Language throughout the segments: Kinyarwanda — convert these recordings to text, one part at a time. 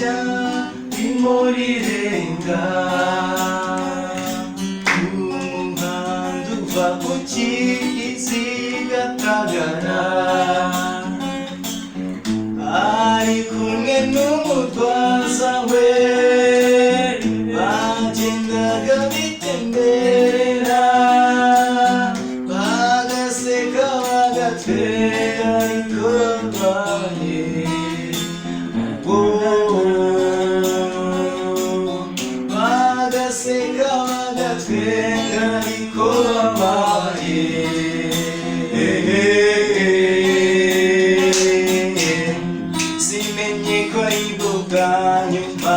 rya rimurirenga umuhanda uva ku Kizigatagara ari kumwe n'umutwaza we bagendaga bitembera bagaseka bagatwera ariko babaye bagaseka bagatwera ariko babaye simenye ko aribwo bwa nyuma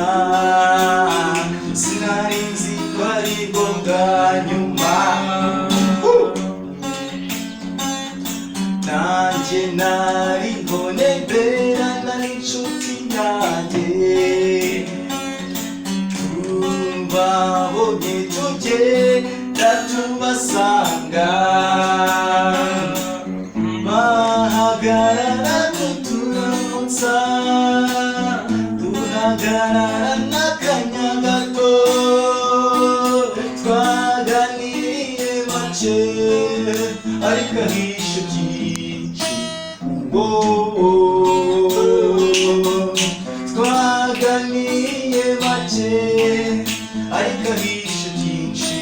sinari nzi ko aribwo bwa nyuma nanjye naribone mberana n'inshuti yanjye tubabonye tugenda tubasanga bahagarara tuturamutsa duhagarara n'akanya gato twaganiriye make ariko ahishe byinshi twaganiriye make ariko ahishe byinshi